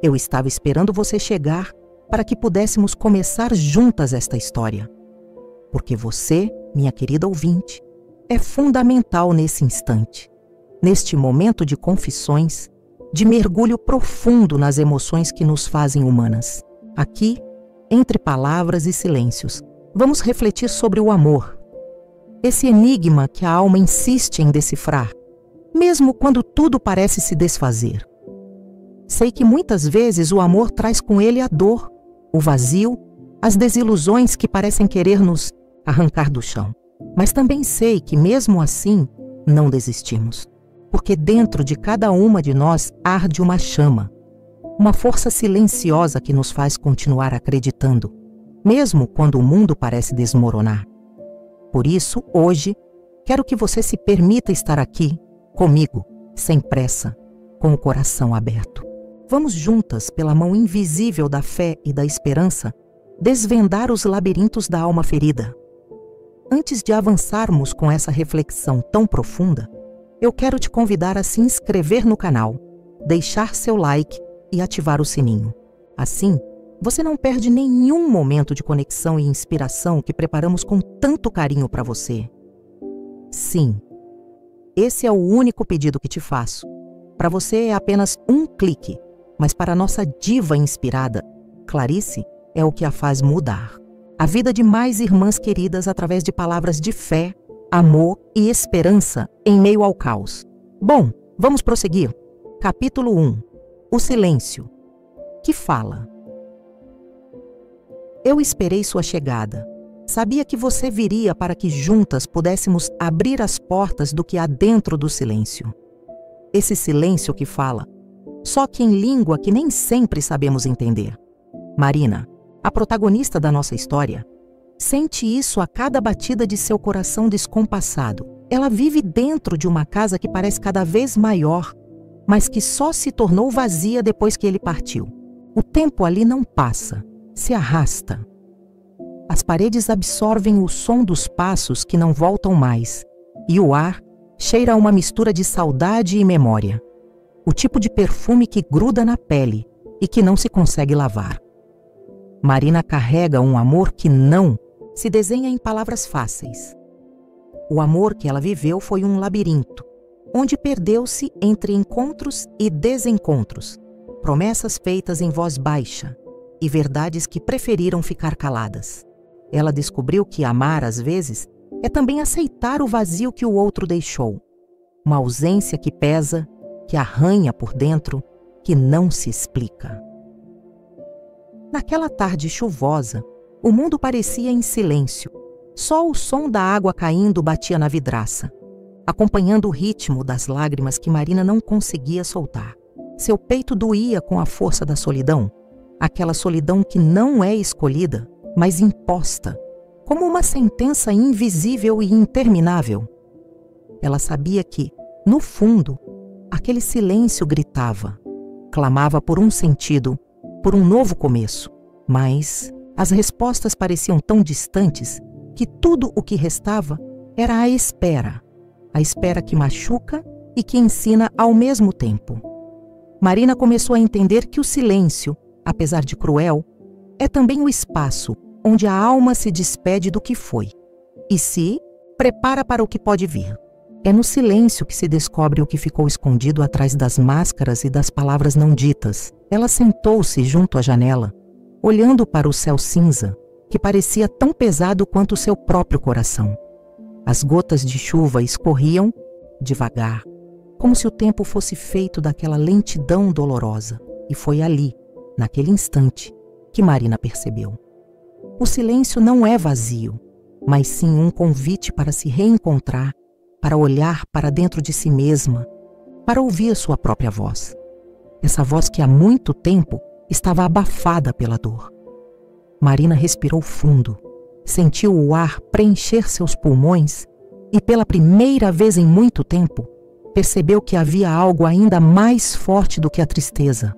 Eu estava esperando você chegar para que pudéssemos começar juntas esta história. Porque você, minha querida ouvinte, é fundamental nesse instante, neste momento de confissões, de mergulho profundo nas emoções que nos fazem humanas. Aqui, entre palavras e silêncios, vamos refletir sobre o amor. Esse enigma que a alma insiste em decifrar, mesmo quando tudo parece se desfazer. Sei que muitas vezes o amor traz com ele a dor, o vazio, as desilusões que parecem querer nos arrancar do chão. Mas também sei que, mesmo assim, não desistimos. Porque dentro de cada uma de nós arde uma chama, uma força silenciosa que nos faz continuar acreditando, mesmo quando o mundo parece desmoronar. Por isso, hoje, quero que você se permita estar aqui, comigo, sem pressa, com o coração aberto. Vamos juntas, pela mão invisível da fé e da esperança, desvendar os labirintos da alma ferida. Antes de avançarmos com essa reflexão tão profunda, eu quero te convidar a se inscrever no canal, deixar seu like e ativar o sininho. Assim, você não perde nenhum momento de conexão e inspiração que preparamos com tanto carinho para você. Sim, esse é o único pedido que te faço. Para você é apenas um clique, mas para a nossa diva inspirada, Clarice, é o que a faz mudar. A vida de mais irmãs queridas através de palavras de fé, amor e esperança em meio ao caos. Bom, vamos prosseguir. Capítulo 1. O silêncio. Que fala. Eu esperei sua chegada. Sabia que você viria para que juntas pudéssemos abrir as portas do que há dentro do silêncio. Esse silêncio que fala, só que em língua que nem sempre sabemos entender. Marina, a protagonista da nossa história, sente isso a cada batida de seu coração descompassado. Ela vive dentro de uma casa que parece cada vez maior, mas que só se tornou vazia depois que ele partiu. O tempo ali não passa, se arrasta. As paredes absorvem o som dos passos que não voltam mais, e o ar cheira a uma mistura de saudade e memória. O tipo de perfume que gruda na pele e que não se consegue lavar. Marina carrega um amor que não se desenha em palavras fáceis. O amor que ela viveu foi um labirinto, onde perdeu-se entre encontros e desencontros, promessas feitas em voz baixa e verdades que preferiram ficar caladas. Ela descobriu que amar, às vezes, é também aceitar o vazio que o outro deixou, uma ausência que pesa, que arranha por dentro, que não se explica. Naquela tarde chuvosa, o mundo parecia em silêncio. Só o som da água caindo batia na vidraça, acompanhando o ritmo das lágrimas que Marina não conseguia soltar. Seu peito doía com a força da solidão, aquela solidão que não é escolhida, mas imposta, como uma sentença invisível e interminável. Ela sabia que, no fundo, aquele silêncio gritava, clamava por um sentido, por um novo começo, mas as respostas pareciam tão distantes que tudo o que restava era a espera que machuca e que ensina ao mesmo tempo. Marina começou a entender que o silêncio, apesar de cruel, é também o espaço onde a alma se despede do que foi e se prepara para o que pode vir. É no silêncio que se descobre o que ficou escondido atrás das máscaras e das palavras não ditas. Ela sentou-se junto à janela, olhando para o céu cinza, que parecia tão pesado quanto o seu próprio coração. As gotas de chuva escorriam devagar, como se o tempo fosse feito daquela lentidão dolorosa. E foi ali, naquele instante, que Marina percebeu. O silêncio não é vazio, mas sim um convite para se reencontrar, para olhar para dentro de si mesma, para ouvir a sua própria voz. Essa voz que há muito tempo estava abafada pela dor. Marina respirou fundo, sentiu o ar preencher seus pulmões e, pela primeira vez em muito tempo, percebeu que havia algo ainda mais forte do que a tristeza,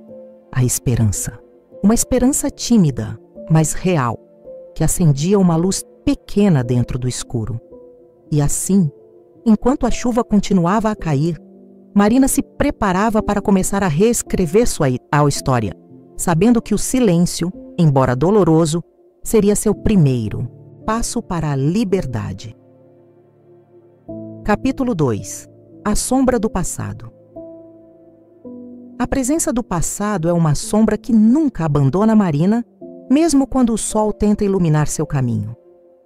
a esperança. Uma esperança tímida, mas real, que acendia uma luz pequena dentro do escuro. E assim, enquanto a chuva continuava a cair, Marina se preparava para começar a reescrever sua história, sabendo que o silêncio, embora doloroso, seria seu primeiro passo para a liberdade. Capítulo 2. A sombra do passado. A presença do passado é uma sombra que nunca abandona Marina, mesmo quando o sol tenta iluminar seu caminho.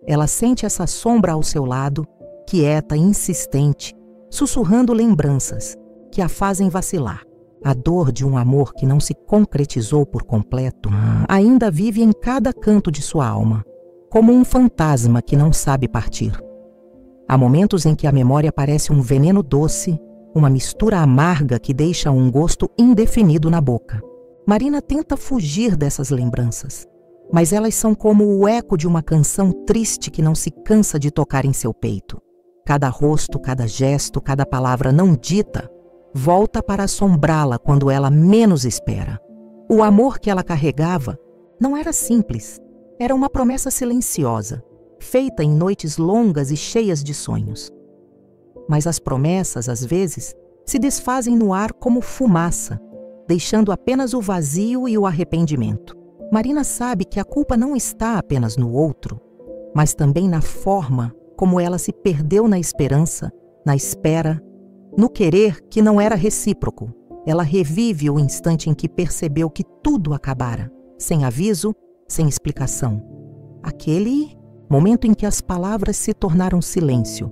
Ela sente essa sombra ao seu lado, quieta e insistente, sussurrando lembranças que a fazem vacilar. A dor de um amor que não se concretizou por completo ainda vive em cada canto de sua alma, como um fantasma que não sabe partir. Há momentos em que a memória parece um veneno doce, uma mistura amarga que deixa um gosto indefinido na boca. Marina tenta fugir dessas lembranças, mas elas são como o eco de uma canção triste que não se cansa de tocar em seu peito. Cada rosto, cada gesto, cada palavra não dita volta para assombrá-la quando ela menos espera. O amor que ela carregava não era simples, era uma promessa silenciosa, feita em noites longas e cheias de sonhos. Mas as promessas, às vezes, se desfazem no ar como fumaça, deixando apenas o vazio e o arrependimento. Marina sabe que a culpa não está apenas no outro, mas também na forma como ela se perdeu na esperança, na espera, no querer que não era recíproco. Ela revive o instante em que percebeu que tudo acabara, sem aviso, sem explicação. Aquele momento em que as palavras se tornaram silêncio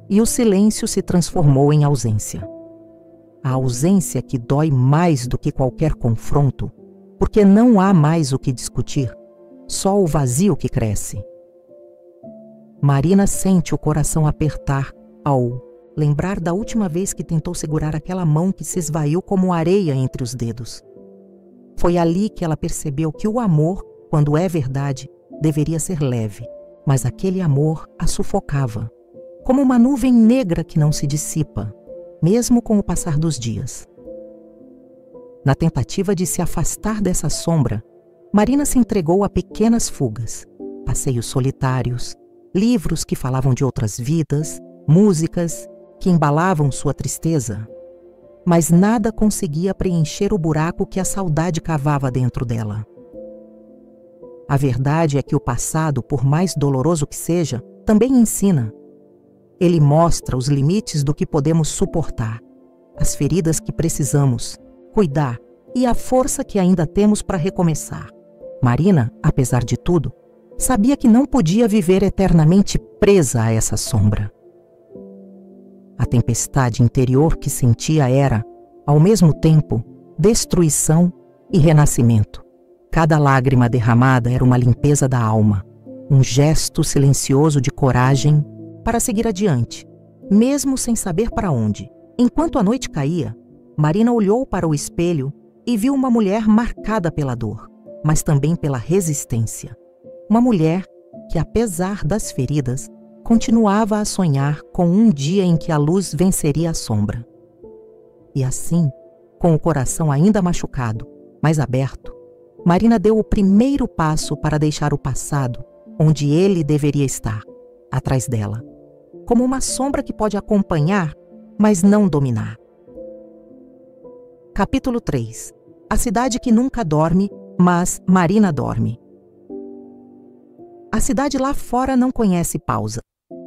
e o silêncio se transformou em ausência. A ausência que dói mais do que qualquer confronto, porque não há mais o que discutir, só o vazio que cresce. Marina sente o coração apertar ao lembrar da última vez que tentou segurar aquela mão que se esvaiu como areia entre os dedos. Foi ali que ela percebeu que o amor, quando é verdade, deveria ser leve, mas aquele amor a sufocava, como uma nuvem negra que não se dissipa, mesmo com o passar dos dias. Na tentativa de se afastar dessa sombra, Marina se entregou a pequenas fugas, passeios solitários, livros que falavam de outras vidas, músicas que embalavam sua tristeza, mas nada conseguia preencher o buraco que a saudade cavava dentro dela. A verdade é que o passado, por mais doloroso que seja, também ensina. Ele mostra os limites do que podemos suportar, as feridas que precisamos cuidar e a força que ainda temos para recomeçar. Marina, apesar de tudo, sabia que não podia viver eternamente presa a essa sombra. A tempestade interior que sentia era, ao mesmo tempo, destruição e renascimento. Cada lágrima derramada era uma limpeza da alma, um gesto silencioso de coragem para seguir adiante, mesmo sem saber para onde. Enquanto a noite caía, Marina olhou para o espelho e viu uma mulher marcada pela dor, mas também pela resistência. Uma mulher que, apesar das feridas, continuava a sonhar com um dia em que a luz venceria a sombra. E assim, com o coração ainda machucado, mas aberto, Marina deu o primeiro passo para deixar o passado onde ele deveria estar, atrás dela, como uma sombra que pode acompanhar, mas não dominar. Capítulo 3. A cidade que nunca dorme, mas Marina dorme. A cidade lá fora não conhece pausa.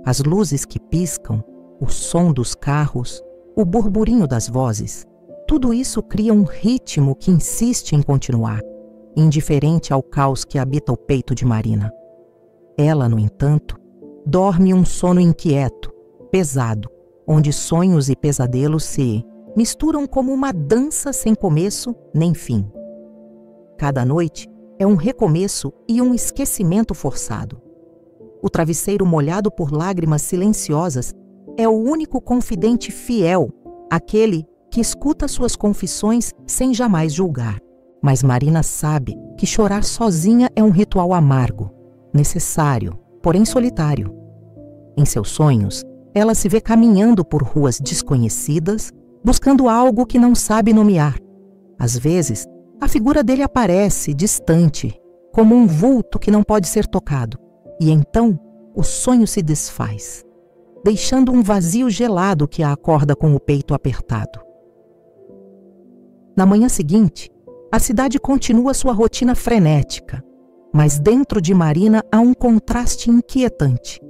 As luzes que piscam, o som dos carros, o burburinho das vozes, tudo isso cria um ritmo que insiste em continuar, indiferente ao caos que habita o peito de Marina. Ela, no entanto, dorme um sono inquieto, pesado, onde sonhos e pesadelos se misturam como uma dança sem começo nem fim. Cada noite é um recomeço e um esquecimento forçado. O travesseiro molhado por lágrimas silenciosas é o único confidente fiel, aquele que escuta suas confissões sem jamais julgar. Mas Marina sabe que chorar sozinha é um ritual amargo, necessário, porém solitário. Em seus sonhos, ela se vê caminhando por ruas desconhecidas, buscando algo que não sabe nomear. Às vezes, a figura dele aparece distante, como um vulto que não pode ser tocado. E então, o sonho se desfaz, deixando um vazio gelado que a acorda com o peito apertado. Na manhã seguinte, A cidade continua sua rotina frenética, mas dentro de Marina há um contraste inquietante.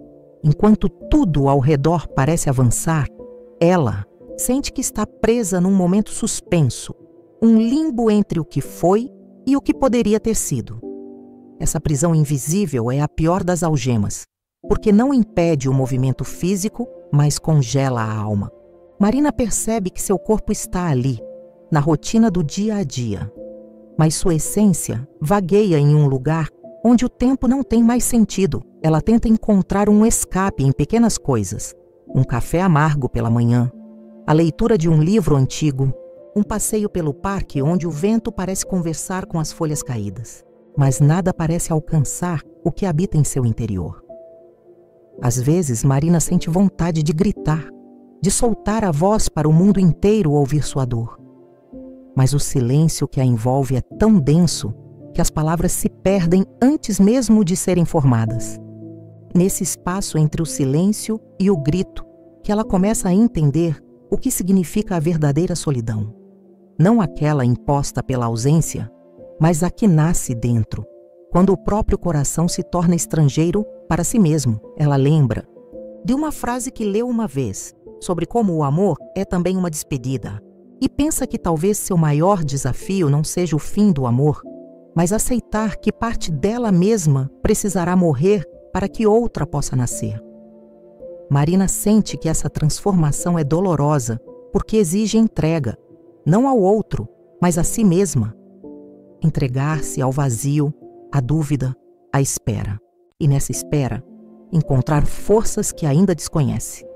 Enquanto tudo ao redor parece avançar, ela sente que está presa num momento suspenso, um limbo entre o que foi e o que poderia ter sido. Essa prisão invisível é a pior das algemas, porque não impede o movimento físico, mas congela a alma. Marina percebe que seu corpo está ali, na rotina do dia a dia, mas sua essência vagueia em um lugar onde o tempo não tem mais sentido. Ela tenta encontrar um escape em pequenas coisas, um café amargo pela manhã, a leitura de um livro antigo, um passeio pelo parque onde o vento parece conversar com as folhas caídas, mas nada parece alcançar o que habita em seu interior. Às vezes, Marina sente vontade de gritar, de soltar a voz para o mundo inteiro ouvir sua dor. Mas o silêncio que a envolve é tão denso que as palavras se perdem antes mesmo de serem formadas. Nesse espaço entre o silêncio e o grito, que ela começa a entender o que significa a verdadeira solidão. Não aquela imposta pela ausência, mas a que nasce dentro, quando o próprio coração se torna estrangeiro para si mesmo. Ela lembra de uma frase que leu uma vez, sobre como o amor é também uma despedida, e pensa que talvez seu maior desafio não seja o fim do amor, mas aceitar que parte dela mesma precisará morrer para que outra possa nascer. Marina sente que essa transformação é dolorosa porque exige entrega, não ao outro, mas a si mesma. Entregar-se ao vazio, à dúvida, à espera. E nessa espera, encontrar forças que ainda desconhece.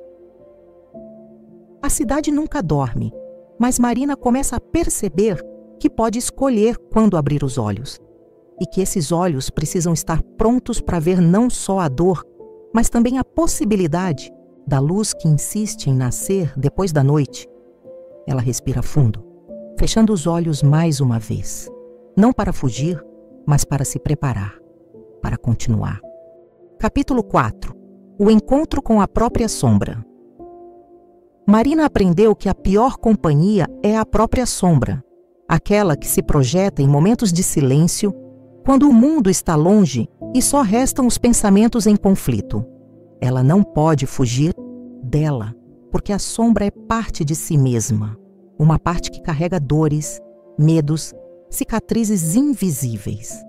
A cidade nunca dorme, mas Marina começa a perceber que pode escolher quando abrir os olhos. E que esses olhos precisam estar prontos para ver não só a dor, mas também a possibilidade da luz que insiste em nascer depois da noite. Ela respira fundo, fechando os olhos mais uma vez. Não para fugir, mas para se preparar, para continuar. Capítulo 4. O encontro com a própria sombra. Marina aprendeu que a pior companhia é a própria sombra, aquela que se projeta em momentos de silêncio, quando o mundo está longe e só restam os pensamentos em conflito. Ela não pode fugir dela, porque a sombra é parte de si mesma, uma parte que carrega dores, medos, cicatrizes invisíveis.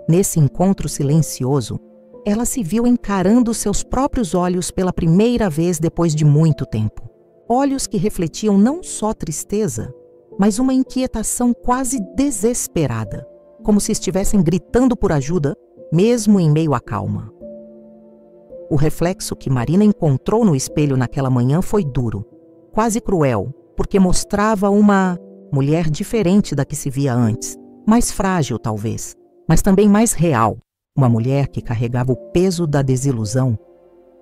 Nesse encontro silencioso, ela se viu encarando seus próprios olhos pela primeira vez depois de muito tempo. Olhos que refletiam não só tristeza, mas uma inquietação quase desesperada, como se estivessem gritando por ajuda, mesmo em meio à calma. O reflexo que Marina encontrou no espelho naquela manhã foi duro, quase cruel, porque mostrava uma mulher diferente da que se via antes, mais frágil talvez, mas também mais real. Uma mulher que carregava o peso da desilusão,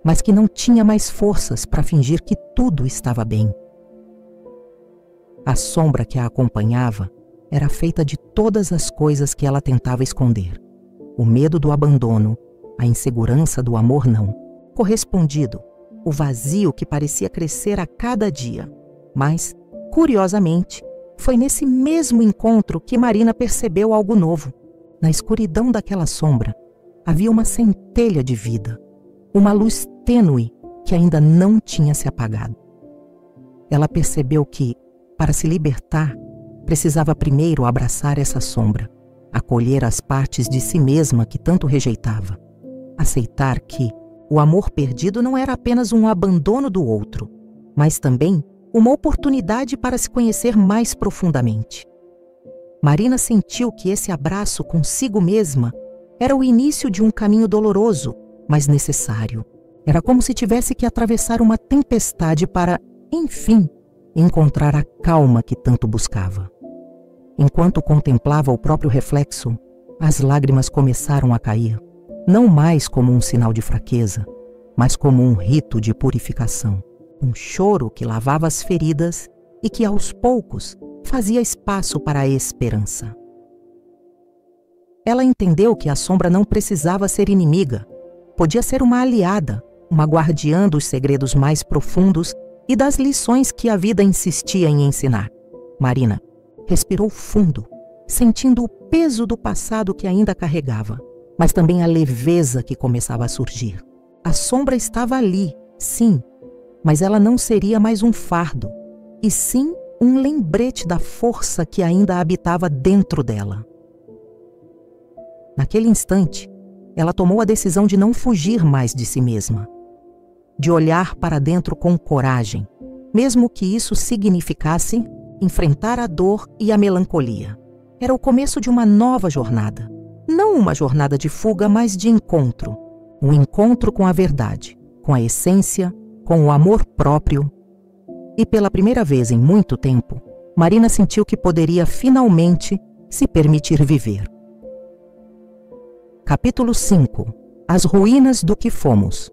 mas que não tinha mais forças para fingir que tudo estava bem. A sombra que a acompanhava era feita de todas as coisas que ela tentava esconder. O medo do abandono, a insegurança do amor não correspondido, o vazio que parecia crescer a cada dia. Mas, curiosamente, foi nesse mesmo encontro que Marina percebeu algo novo. Na escuridão daquela sombra, havia uma centelha de vida, uma luz tênue que ainda não tinha se apagado. Ela percebeu que, para se libertar, precisava primeiro abraçar essa sombra, acolher as partes de si mesma que tanto rejeitava, aceitar que o amor perdido não era apenas um abandono do outro, mas também uma oportunidade para se conhecer mais profundamente. Marina sentiu que esse abraço consigo mesma era o início de um caminho doloroso, mas necessário. Era como se tivesse que atravessar uma tempestade para, enfim, encontrar a calma que tanto buscava. Enquanto contemplava o próprio reflexo, as lágrimas começaram a cair, não mais como um sinal de fraqueza, mas como um rito de purificação. Um choro que lavava as feridas e que, aos poucos, fazia espaço para a esperança. Ela entendeu que a sombra não precisava ser inimiga. Podia ser uma aliada, uma guardiã dos segredos mais profundos e das lições que a vida insistia em ensinar. Marina respirou fundo sentindo o peso do passado que ainda carregava, mas também a leveza que começava a surgir. A sombra estava ali, sim, mas ela não seria mais um fardo, e sim um lembrete da força que ainda habitava dentro dela. Naquele instante, ela tomou a decisão de não fugir mais de si mesma, de olhar para dentro com coragem, mesmo que isso significasse enfrentar a dor e a melancolia. Era o começo de uma nova jornada. Não uma jornada de fuga, mas de encontro. Um encontro com a verdade, com a essência, com o amor próprio. E pela primeira vez em muito tempo, Marina sentiu que poderia finalmente se permitir viver. Capítulo 5. As ruínas do que fomos.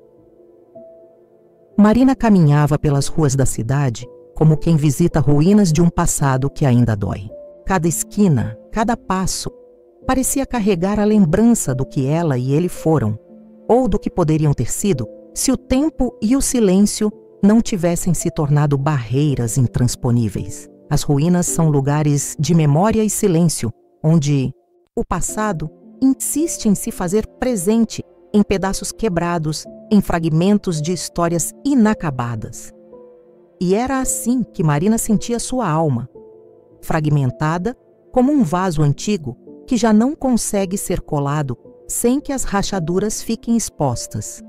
Marina caminhava pelas ruas da cidade como quem visita ruínas de um passado que ainda dói. Cada esquina, cada passo, parecia carregar a lembrança do que ela e ele foram, ou do que poderiam ter sido se o tempo e o silêncio não tivessem se tornado barreiras intransponíveis. As ruínas são lugares de memória e silêncio, onde o passado insiste em se fazer presente em pedaços quebrados, em fragmentos de histórias inacabadas. E era assim que Marina sentia sua alma, fragmentada como um vaso antigo que já não consegue ser colado sem que as rachaduras fiquem expostas.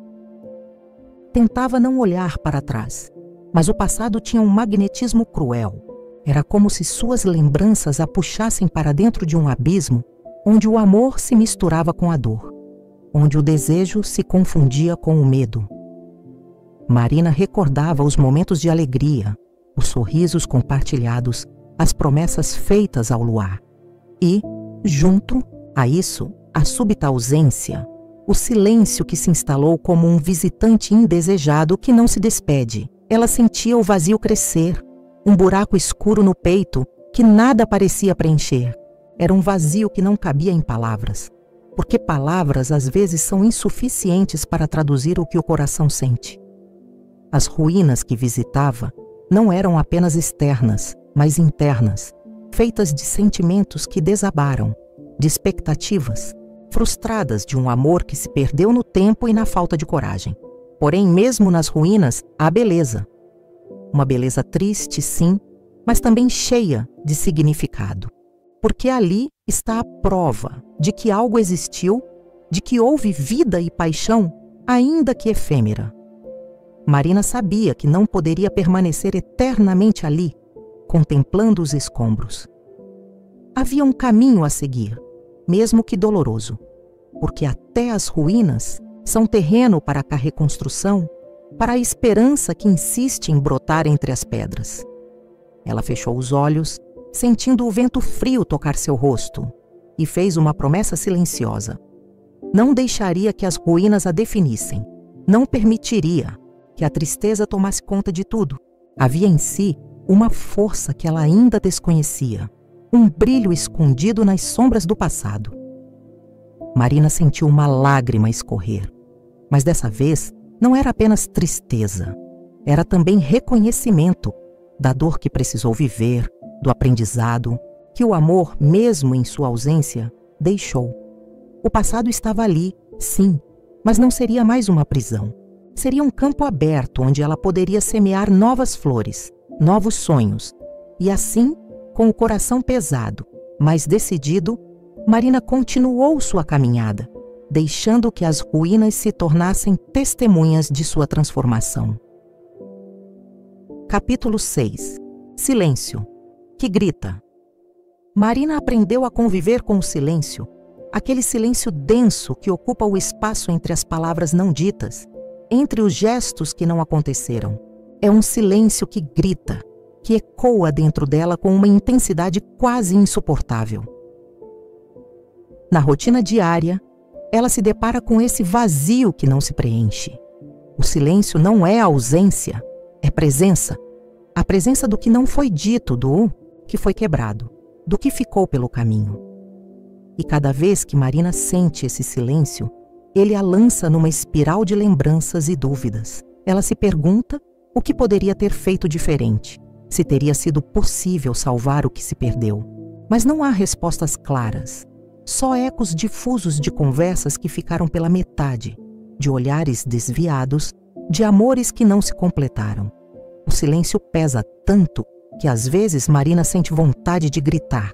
Tentava não olhar para trás, mas o passado tinha um magnetismo cruel. Era como se suas lembranças a puxassem para dentro de um abismo onde o amor se misturava com a dor, onde o desejo se confundia com o medo. Marina recordava os momentos de alegria, os sorrisos compartilhados, as promessas feitas ao luar. E, junto a isso, a súbita ausência, o silêncio que se instalou como um visitante indesejado que não se despede. Ela sentia o vazio crescer, um buraco escuro no peito que nada parecia preencher. Era um vazio que não cabia em palavras, porque palavras às vezes são insuficientes para traduzir o que o coração sente. As ruínas que visitava não eram apenas externas, mas internas, feitas de sentimentos que desabaram, de expectativas, frustradas de um amor que se perdeu no tempo e na falta de coragem. Porém, mesmo nas ruínas, há beleza. Uma beleza triste, sim, mas também cheia de significado. Porque ali está a prova de que algo existiu, de que houve vida e paixão, ainda que efêmera. Marina sabia que não poderia permanecer eternamente ali, contemplando os escombros. Havia um caminho a seguir, mesmo que doloroso, porque até as ruínas são terreno para a reconstrução, para a esperança que insiste em brotar entre as pedras. Ela fechou os olhos, sentindo o vento frio tocar seu rosto, e fez uma promessa silenciosa. Não deixaria que as ruínas a definissem, não permitiria que a tristeza tomasse conta de tudo. Havia em si uma força que ela ainda desconhecia, um brilho escondido nas sombras do passado. Marina sentiu uma lágrima escorrer, mas dessa vez não era apenas tristeza, era também reconhecimento da dor que precisou viver, do aprendizado, que o amor, mesmo em sua ausência, deixou. O passado estava ali, sim, mas não seria mais uma prisão. Seria um campo aberto onde ela poderia semear novas flores, novos sonhos. E assim, com o coração pesado, mas decidido, Marina continuou sua caminhada, deixando que as ruínas se tornassem testemunhas de sua transformação. Capítulo 6. Silêncio, que grita. Marina aprendeu a conviver com o silêncio, aquele silêncio denso que ocupa o espaço entre as palavras não ditas, entre os gestos que não aconteceram. É um silêncio que grita, que ecoa dentro dela com uma intensidade quase insuportável. Na rotina diária, ela se depara com esse vazio que não se preenche. O silêncio não é ausência, é presença. A presença do que não foi dito, do que foi quebrado, do que ficou pelo caminho. E cada vez que Marina sente esse silêncio, ele a lança numa espiral de lembranças e dúvidas. Ela se pergunta o que poderia ter feito diferente, se teria sido possível salvar o que se perdeu. Mas não há respostas claras, só ecos difusos de conversas que ficaram pela metade, de olhares desviados, de amores que não se completaram. O silêncio pesa tanto que às vezes Marina sente vontade de gritar,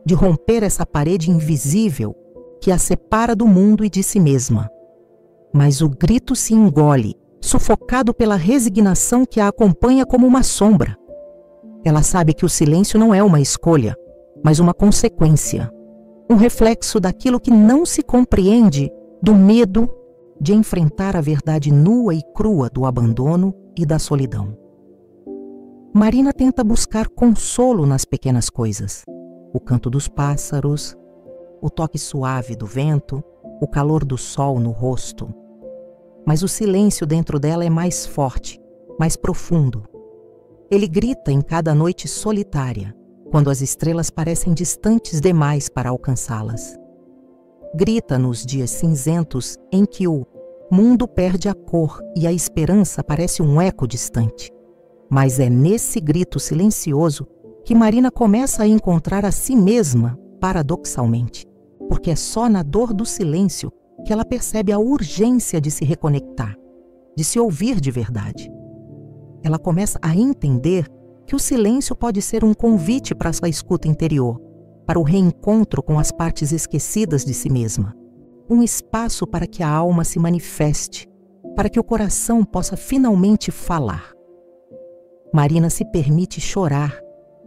de romper essa parede invisível que a separa do mundo e de si mesma. Mas o grito se engole, sufocado pela resignação que a acompanha como uma sombra. Ela sabe que o silêncio não é uma escolha, mas uma consequência, um reflexo daquilo que não se compreende, do medo de enfrentar a verdade nua e crua do abandono e da solidão. Marina tenta buscar consolo nas pequenas coisas: o canto dos pássaros, o toque suave do vento, o calor do sol no rosto. Mas o silêncio dentro dela é mais forte, mais profundo. Ele grita em cada noite solitária, quando as estrelas parecem distantes demais para alcançá-las. Grita nos dias cinzentos em que o mundo perde a cor e a esperança parece um eco distante. Mas é nesse grito silencioso que Marina começa a encontrar a si mesma, paradoxalmente, porque é só na dor do silêncio que ela percebe a urgência de se reconectar, de se ouvir de verdade. Ela começa a entender que o silêncio pode ser um convite para sua escuta interior, para o reencontro com as partes esquecidas de si mesma, um espaço para que a alma se manifeste, para que o coração possa finalmente falar. Marina se permite chorar,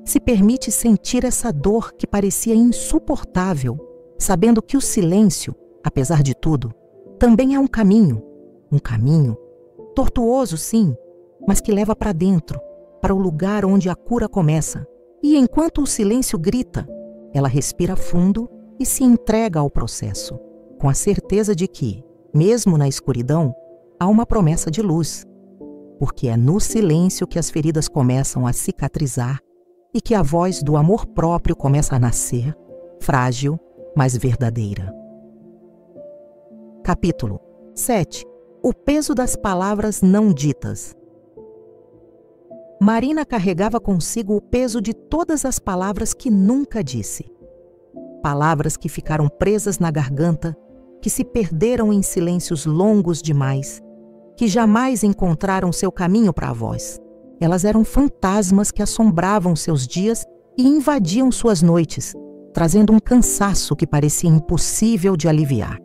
se permite sentir essa dor que parecia insuportável, sabendo que o silêncio, apesar de tudo, também é um caminho tortuoso sim, mas que leva para dentro, para o lugar onde a cura começa. E enquanto o silêncio grita, ela respira fundo e se entrega ao processo, com a certeza de que, mesmo na escuridão, há uma promessa de luz, porque é no silêncio que as feridas começam a cicatrizar e que a voz do amor próprio começa a nascer, frágil, mas verdadeira. Capítulo 7. O peso das palavras não ditas. Marina carregava consigo o peso de todas as palavras que nunca disse. Palavras que ficaram presas na garganta, que se perderam em silêncios longos demais, que jamais encontraram seu caminho para a voz. Elas eram fantasmas que assombravam seus dias e invadiam suas noites, trazendo um cansaço que parecia impossível de aliviar.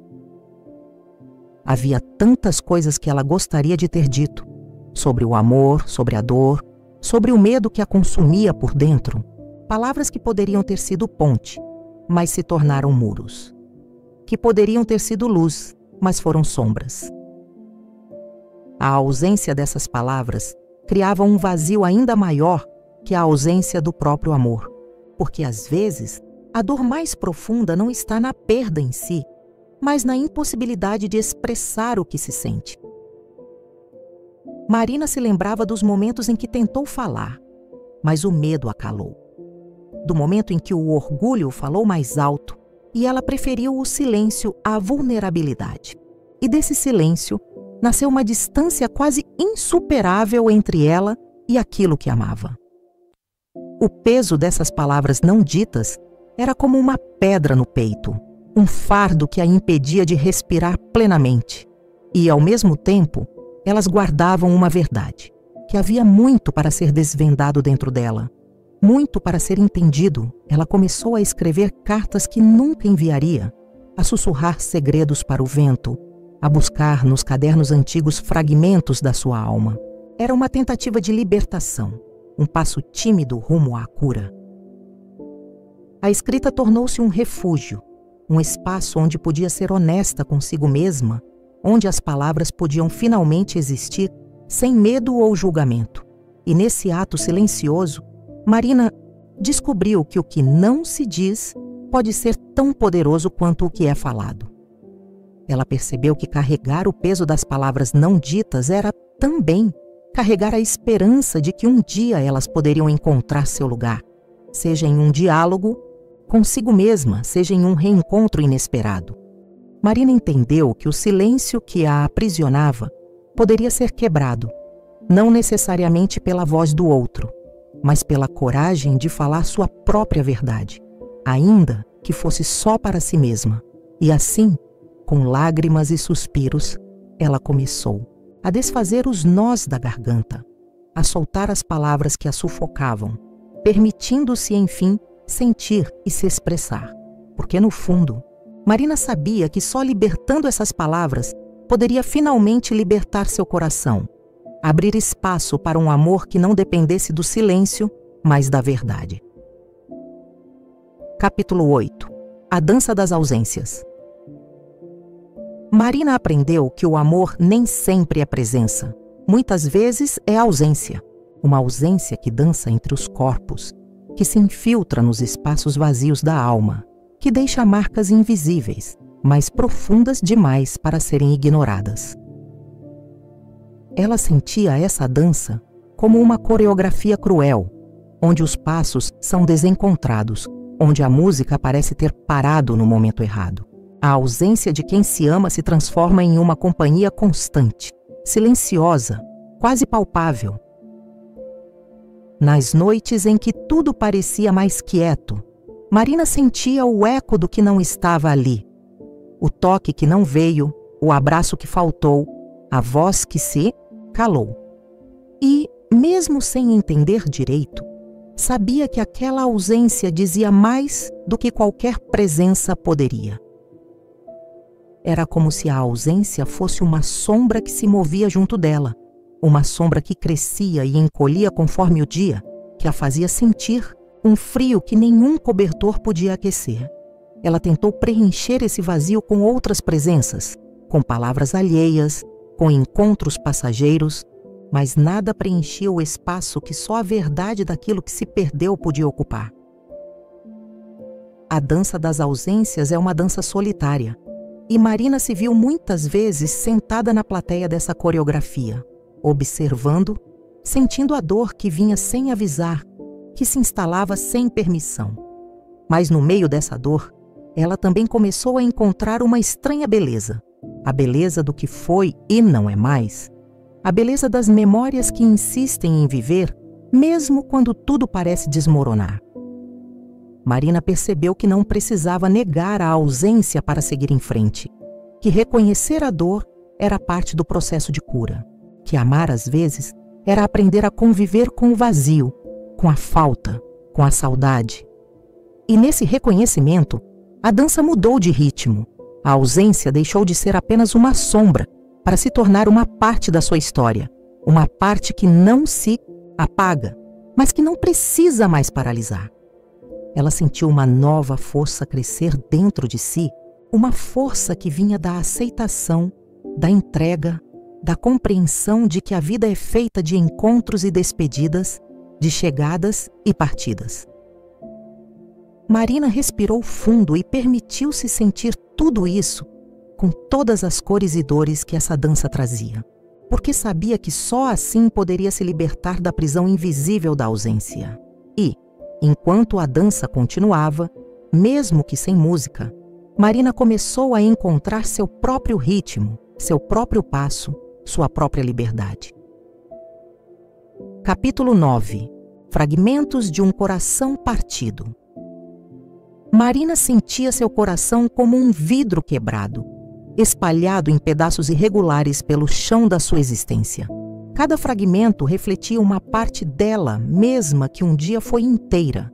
Havia tantas coisas que ela gostaria de ter dito, sobre o amor, sobre a dor, sobre o medo que a consumia por dentro, palavras que poderiam ter sido ponte, mas se tornaram muros, que poderiam ter sido luz, mas foram sombras. A ausência dessas palavras criava um vazio ainda maior que a ausência do próprio amor, porque às vezes a dor mais profunda não está na perda em si, mas na impossibilidade de expressar o que se sente. Marina se lembrava dos momentos em que tentou falar, mas o medo a calou. Do momento em que o orgulho falou mais alto e ela preferiu o silêncio à vulnerabilidade. E desse silêncio nasceu uma distância quase insuperável entre ela e aquilo que amava. O peso dessas palavras não ditas era como uma pedra no peito, um fardo que a impedia de respirar plenamente. E, ao mesmo tempo, elas guardavam uma verdade, que havia muito para ser desvendado dentro dela, muito para ser entendido. Ela começou a escrever cartas que nunca enviaria, a sussurrar segredos para o vento, a buscar nos cadernos antigos fragmentos da sua alma. Era uma tentativa de libertação, um passo tímido rumo à cura. A escrita tornou-se um refúgio, um espaço onde podia ser honesta consigo mesma, onde as palavras podiam finalmente existir sem medo ou julgamento. E nesse ato silencioso, Marina descobriu que o que não se diz pode ser tão poderoso quanto o que é falado. Ela percebeu que carregar o peso das palavras não ditas era também carregar a esperança de que um dia elas poderiam encontrar seu lugar, seja em um diálogo consigo mesma, seja em um reencontro inesperado. Marina entendeu que o silêncio que a aprisionava poderia ser quebrado, não necessariamente pela voz do outro, mas pela coragem de falar sua própria verdade, ainda que fosse só para si mesma. E assim, com lágrimas e suspiros, ela começou a desfazer os nós da garganta, a soltar as palavras que a sufocavam, permitindo-se, enfim, sentir e se expressar. Porque, no fundo, Marina sabia que só libertando essas palavras poderia finalmente libertar seu coração, abrir espaço para um amor que não dependesse do silêncio, mas da verdade. Capítulo 8. A dança das ausências. Marina aprendeu que o amor nem sempre é presença. Muitas vezes é ausência. Uma ausência que dança entre os corpos, que se infiltra nos espaços vazios da alma, que deixa marcas invisíveis, mas profundas demais para serem ignoradas. Ela sentia essa dança como uma coreografia cruel, onde os passos são desencontrados, onde a música parece ter parado no momento errado. A ausência de quem se ama se transforma em uma companhia constante, silenciosa, quase palpável. Nas noites em que tudo parecia mais quieto, Marina sentia o eco do que não estava ali. O toque que não veio, o abraço que faltou, a voz que se calou. E, mesmo sem entender direito, sabia que aquela ausência dizia mais do que qualquer presença poderia. Era como se a ausência fosse uma sombra que se movia junto dela, uma sombra que crescia e encolhia conforme o dia, que a fazia sentir um frio que nenhum cobertor podia aquecer. Ela tentou preencher esse vazio com outras presenças, com palavras alheias, com encontros passageiros, mas nada preenchia o espaço que só a verdade daquilo que se perdeu podia ocupar. A dança das ausências é uma dança solitária, e Marina se viu muitas vezes sentada na plateia dessa coreografia, observando, sentindo a dor que vinha sem avisar, que se instalava sem permissão. Mas no meio dessa dor, ela também começou a encontrar uma estranha beleza, a beleza do que foi e não é mais, a beleza das memórias que insistem em viver, mesmo quando tudo parece desmoronar. Marina percebeu que não precisava negar a ausência para seguir em frente, que reconhecer a dor era parte do processo de cura, que amar às vezes era aprender a conviver com o vazio, com a falta, com a saudade. E nesse reconhecimento, a dança mudou de ritmo. A ausência deixou de ser apenas uma sombra para se tornar uma parte da sua história, uma parte que não se apaga, mas que não precisa mais paralisar. Ela sentiu uma nova força crescer dentro de si, uma força que vinha da aceitação, da entrega, da compreensão de que a vida é feita de encontros e despedidas, de chegadas e partidas. Marina respirou fundo e permitiu-se sentir tudo isso, com todas as cores e dores que essa dança trazia, porque sabia que só assim poderia se libertar da prisão invisível da ausência. E, enquanto a dança continuava, mesmo que sem música, Marina começou a encontrar seu próprio ritmo, seu próprio passo, sua própria liberdade. Capítulo 9. Fragmentos de um coração partido. Marina sentia seu coração como um vidro quebrado, espalhado em pedaços irregulares pelo chão da sua existência. Cada fragmento refletia uma parte dela mesma que um dia foi inteira,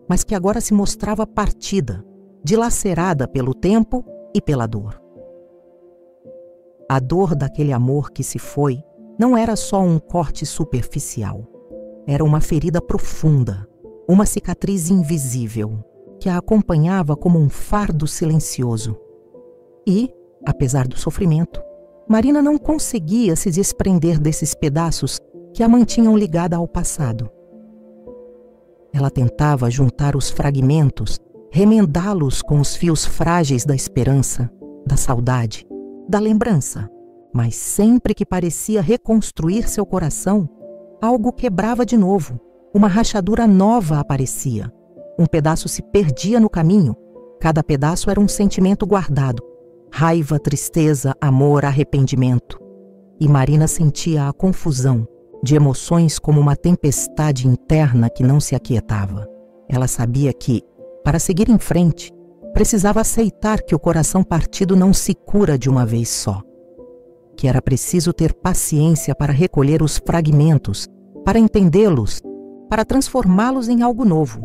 mas que agora se mostrava partida, dilacerada pelo tempo e pela dor. A dor daquele amor que se foi não era só um corte superficial. Era uma ferida profunda, uma cicatriz invisível, que a acompanhava como um fardo silencioso. E, apesar do sofrimento, Marina não conseguia se desprender desses pedaços que a mantinham ligada ao passado. Ela tentava juntar os fragmentos, remendá-los com os fios frágeis da esperança, da saudade, da lembrança, mas sempre que parecia reconstruir seu coração, algo quebrava de novo, uma rachadura nova aparecia. Um pedaço se perdia no caminho, cada pedaço era um sentimento guardado, raiva, tristeza, amor, arrependimento. E Marina sentia a confusão de emoções como uma tempestade interna que não se aquietava. Ela sabia que, Para seguir em frente, precisava aceitar que o coração partido não se cura de uma vez só. Que era preciso ter paciência para recolher os fragmentos, para entendê-los, para transformá-los em algo novo.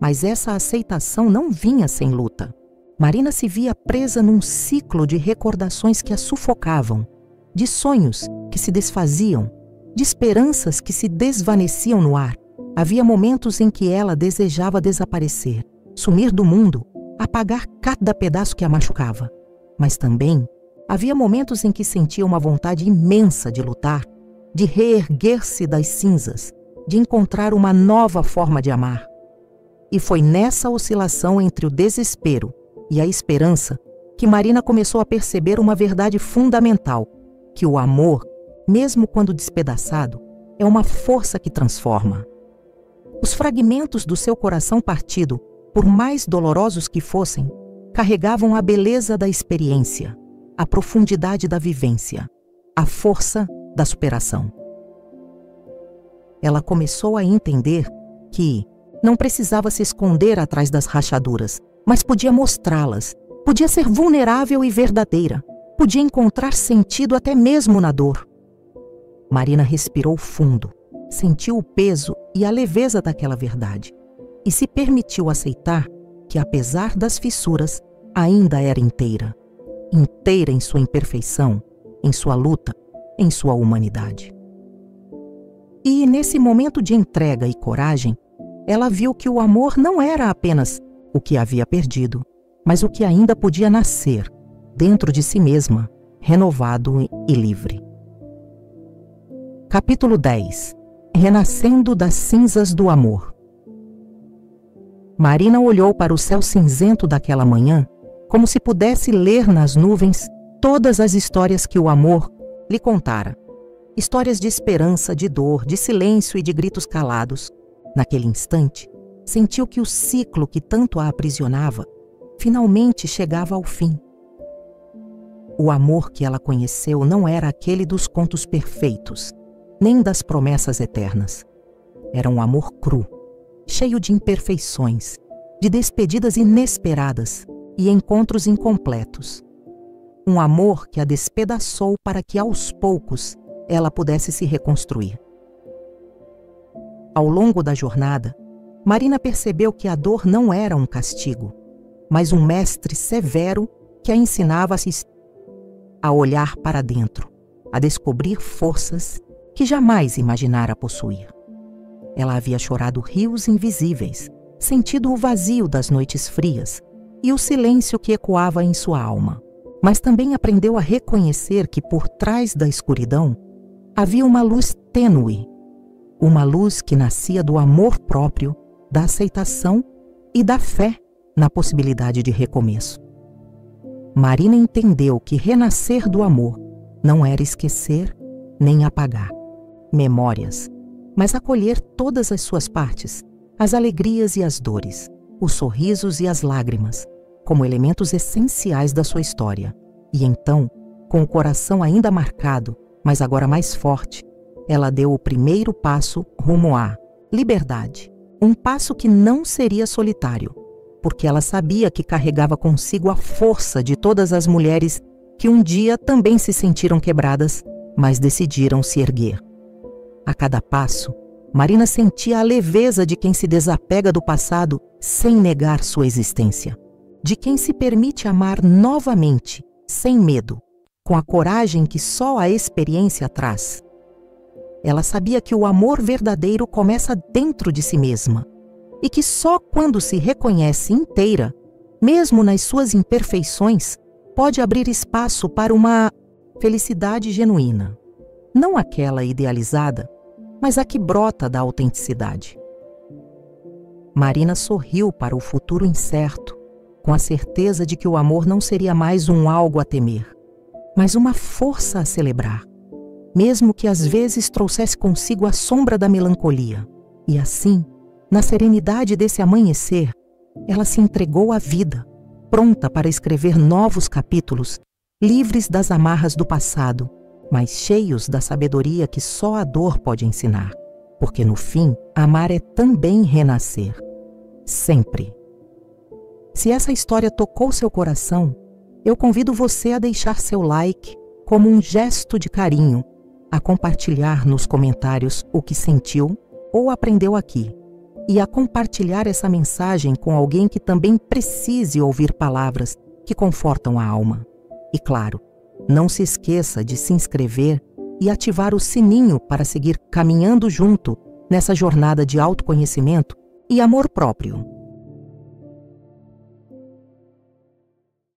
Mas essa aceitação não vinha sem luta. Marina se via presa num ciclo de recordações que a sufocavam, de sonhos que se desfaziam, de esperanças que se desvaneciam no ar. Havia momentos em que ela desejava desaparecer, sumir do mundo, apagar cada pedaço que a machucava. Mas também havia momentos em que sentia uma vontade imensa de lutar, de reerguer-se das cinzas, de encontrar uma nova forma de amar. E foi nessa oscilação entre o desespero e a esperança que Marina começou a perceber uma verdade fundamental, que o amor, mesmo quando despedaçado, é uma força que transforma. Os fragmentos do seu coração partido, por mais dolorosos que fossem, carregavam a beleza da experiência, a profundidade da vivência, a força da superação. Ela começou a entender que não precisava se esconder atrás das rachaduras, mas podia mostrá-las, podia ser vulnerável e verdadeira, podia encontrar sentido até mesmo na dor. Marina respirou fundo, sentiu o peso e a leveza daquela verdade e se permitiu aceitar que, apesar das fissuras, ainda era inteira. Inteira em sua imperfeição, em sua luta, em sua humanidade. E nesse momento de entrega e coragem, ela viu que o amor não era apenas o que havia perdido, mas o que ainda podia nascer dentro de si mesma, renovado e livre. Capítulo 10. Renascendo das cinzas do amor. Marina olhou para o céu cinzento daquela manhã como se pudesse ler nas nuvens todas as histórias que o amor lhe contara. Histórias de esperança, de dor, de silêncio e de gritos calados. Naquele instante, sentiu que o ciclo que tanto a aprisionava finalmente chegava ao fim. O amor que ela conheceu não era aquele dos contos perfeitos, nem das promessas eternas. Era um amor cru, cheio de imperfeições, de despedidas inesperadas e encontros incompletos. Um amor que a despedaçou para que, aos poucos, ela pudesse se reconstruir. Ao longo da jornada, Marina percebeu que a dor não era um castigo, mas um mestre severo que a ensinava a olhar para dentro, a descobrir forças que jamais imaginara possuir. Ela havia chorado rios invisíveis, sentido o vazio das noites frias e o silêncio que ecoava em sua alma, mas também aprendeu a reconhecer que por trás da escuridão havia uma luz tênue, uma luz que nascia do amor próprio, da aceitação e da fé na possibilidade de recomeço. Marina entendeu que renascer do amor não era esquecer nem apagar memórias, mas acolher todas as suas partes, as alegrias e as dores, os sorrisos e as lágrimas, como elementos essenciais da sua história. E então, com o coração ainda marcado, mas agora mais forte, ela deu o primeiro passo rumo à liberdade. Um passo que não seria solitário, porque ela sabia que carregava consigo a força de todas as mulheres que um dia também se sentiram quebradas, mas decidiram se erguer. A cada passo, Marina sentia a leveza de quem se desapega do passado sem negar sua existência, de quem se permite amar novamente, sem medo, com a coragem que só a experiência traz. Ela sabia que o amor verdadeiro começa dentro de si mesma e que só quando se reconhece inteira, mesmo nas suas imperfeições, pode abrir espaço para uma felicidade genuína. Não aquela idealizada, mas a que brota da autenticidade. Marina sorriu para o futuro incerto, com a certeza de que o amor não seria mais um algo a temer, mas uma força a celebrar, mesmo que às vezes trouxesse consigo a sombra da melancolia. E assim, na serenidade desse amanhecer, ela se entregou à vida, pronta para escrever novos capítulos, livres das amarras do passado, mas cheios da sabedoria que só a dor pode ensinar. Porque no fim, amar é também renascer. Sempre. Se essa história tocou seu coração, eu convido você a deixar seu like como um gesto de carinho, a compartilhar nos comentários o que sentiu ou aprendeu aqui, e a compartilhar essa mensagem com alguém que também precise ouvir palavras que confortam a alma. E claro, não se esqueça de se inscrever e ativar o sininho para seguir caminhando junto nessa jornada de autoconhecimento e amor próprio.